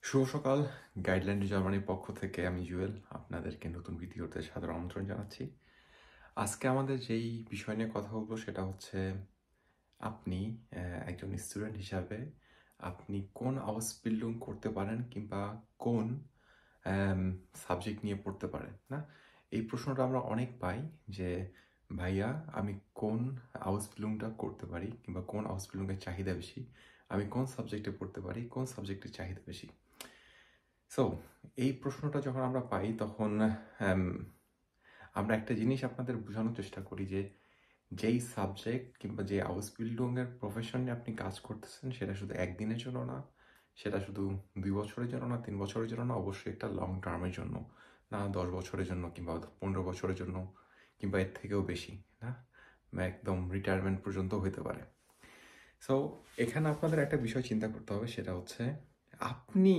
শুভ সকাল। গাইডলাইন জার্মানির পক্ষ থেকে আমি জুয়েল আপনাদেরকে নতুন ভিডিওতে সাদর আমন্ত্রণ জানাচ্ছি। আজকে আমাদের যেই বিষয় নিয়ে কথা বলবো সেটা হচ্ছে আপনি একজন স্টুডেন্ট হিসাবে আপনি কোন আউসবিল্ডিং করতে পারেন কিংবা কোন সাবজেক্ট নিয়ে পড়তে পারেন না। এই প্রশ্নটা আমরা অনেক পাই যে ভাইয়া আমি কোন আউসবিল্ডিংটা করতে পারি কিংবা কোন আউসবিল্ডিংয়ের চাহিদা বেশি, আমি কোন সাবজেক্টে পড়তে পারি, কোন সাবজেক্টের চাহিদা বেশি। সো এই প্রশ্নটা যখন আমরা পাই তখন আম, আমরা একটা জিনিস আপনাদের বোঝানোর চেষ্টা করি যে যেই সাবজেক্ট কিংবা যে আউসবিল্ডিংয়ের প্রফেশনে আপনি কাজ করতেছেন সেটা শুধু একদিনের জন্য না, সেটা শুধু 2 বছরের জন্য না, 3 বছরের জন্য না, অবশ্যই একটা লং টার্মের জন্য না, 10 বছরের জন্য কিংবা 15 বছরের জন্য কিংবা এর থেকেও বেশি না, একদম রিটায়ারমেন্ট পর্যন্ত হতে পারে। সো এখানে আপনাদের একটা বিষয় চিন্তা করতে হবে, সেটা হচ্ছে আপনি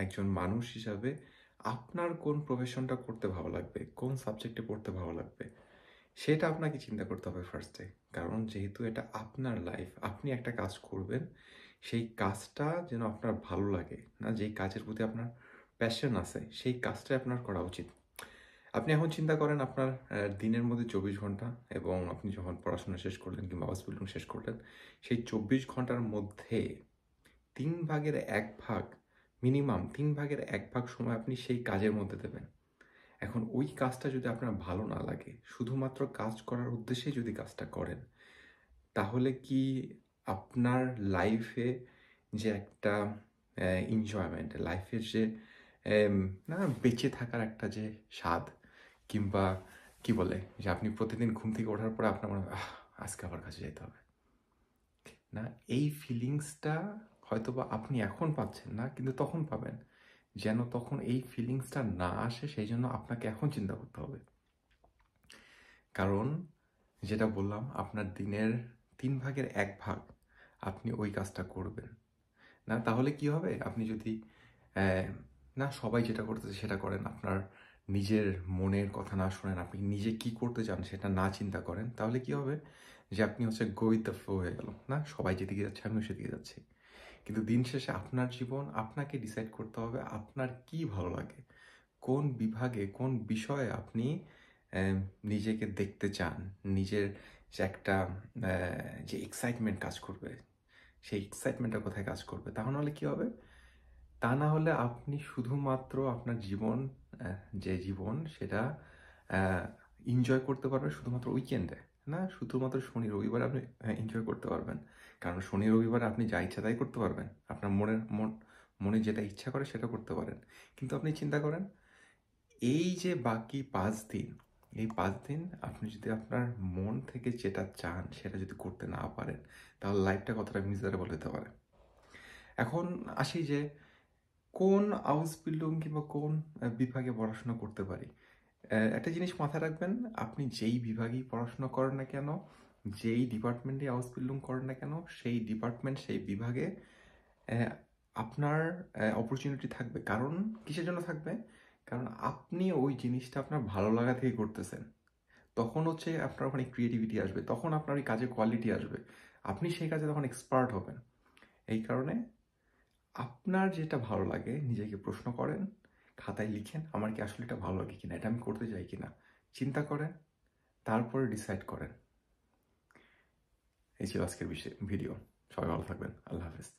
একজন মানুষ হিসাবে আপনার কোন প্রফেশনটা করতে ভালো লাগবে, কোন সাবজেক্টে পড়তে ভালো লাগবে, সেটা আপনাকে চিন্তা করতে হবে ফার্স্টে। কারণ যেহেতু এটা আপনার লাইফ, আপনি একটা কাজ করবেন, সেই কাজটা যেন আপনার ভালো লাগে না, যেই কাজের প্রতি আপনার প্যাশন আছে সেই কাজটাই আপনার করা উচিত। আপনি এখন চিন্তা করেন আপনার দিনের মধ্যে 24 ঘন্টা, এবং আপনি যখন পড়াশোনা শেষ করলেন কিংবা হাউসবিল্ডিং শেষ করলেন, সেই 24 ঘন্টার মধ্যে 3/1 ভাগ, মিনিমাম 3/1 ভাগ সময় আপনি সেই কাজের মধ্যে দেবেন। এখন ওই কাজটা যদি আপনার ভালো না লাগে, শুধুমাত্র কাজ করার উদ্দেশ্যেই যদি কাজটা করেন, তাহলে কি আপনার লাইফে যে একটা এনজয়মেন্ট, লাইফের যে না বেঁচে থাকার একটা যে স্বাদ, কিংবা কি বলে যে আপনি প্রতিদিন ঘুম থেকে ওঠার পরে আপনার মনে হয় আজকে আবার কাজে যেতে হবে না, এই ফিলিংসটা হয়তোবা আপনি এখন পাচ্ছেন না, কিন্তু তখন পাবেন। যেন তখন এই ফিলিংসটা না আসে সেই জন্য আপনাকে এখন চিন্তা করতে হবে। কারণ যেটা বললাম, আপনার দিনের 3/1 ভাগ আপনি ওই কাজটা করবেন না, তাহলে কি হবে, আপনি যদি না সবাই যেটা করতেছে সেটা করেন, আপনার নিজের মনের কথা না শোনেন, আপনি নিজে কি করতে চান সেটা না চিন্তা করেন, তাহলে কি হবে যে আপনি হচ্ছে গো উইথ দ্য ফ্লো হয়ে গেল না, সবাই যেদিকে যাচ্ছে আমিও সেদিকে যাচ্ছি। কিন্তু দিন শেষে আপনার জীবন আপনাকে ডিসাইড করতে হবে আপনার কি ভালো লাগে, কোন বিভাগে কোন বিষয়ে আপনি নিজেকে দেখতে চান, নিজের যে একটা যে এক্সাইটমেন্ট কাজ করবে, সেই এক্সাইটমেন্টটা কোথায় কাজ করবে। তা নাহলে কি হবে, তা না হলে আপনি শুধুমাত্র আপনার জীবন, যে জীবন সেটা এনজয় করতে পারবেন শুধুমাত্র উইকেন্ডে না, শুধুমাত্র শনি রবিবার আপনি এনজয় করতে পারবেন। কারণ শনি রবিবার আপনি যা ইচ্ছা তাই করতে পারবেন, আপনার মনে যেটা ইচ্ছা করে সেটা করতে পারেন। কিন্তু আপনি চিন্তা করেন, এই যে বাকি 5 দিন, এই 5 দিন আপনি যদি আপনার মন থেকে যেটা চান সেটা যদি করতে না পারেন, তাহলে লাইফটা কতটা মিজারেবল হতে পারে। এখন আসি যে কোন আউসবিল্ডিং কিংবা কোন বিভাগে পড়াশোনা করতে পারি। একটা জিনিস মাথায় রাখবেন, আপনি যেই বিভাগেই পড়াশোনা করেন না কেন, যেই ডিপার্টমেন্টে আউসবিল্ডিং করেন না কেন, সেই ডিপার্টমেন্ট সেই বিভাগে আহ, আপনার অপরচুনিটি থাকবে। কারণ কিসের জন্য থাকবে, কারণ আপনি ওই জিনিসটা আপনার ভালো লাগা থেকে করতেছেন, তখন হচ্ছে আপনার ওখানে ক্রিয়েটিভিটি আসবে, তখন আপনার ওই কাজে কোয়ালিটি আসবে, আপনি সেই কাজে তখন এক্সপার্ট হবেন। এই কারণে আপনার যেটা ভালো লাগে নিজেকে প্রশ্ন করেন, খাতায় লিখেন আমার কি আসলে এটা ভালো লাগে কিনা, এটা আমি করতে চাই কিনা, চিন্তা করেন, তারপরে ডিসাইড করেন। এই ছিল আজকের ভিডিও। সবাই ভালো থাকবেন। আল্লাহ হাফেজ।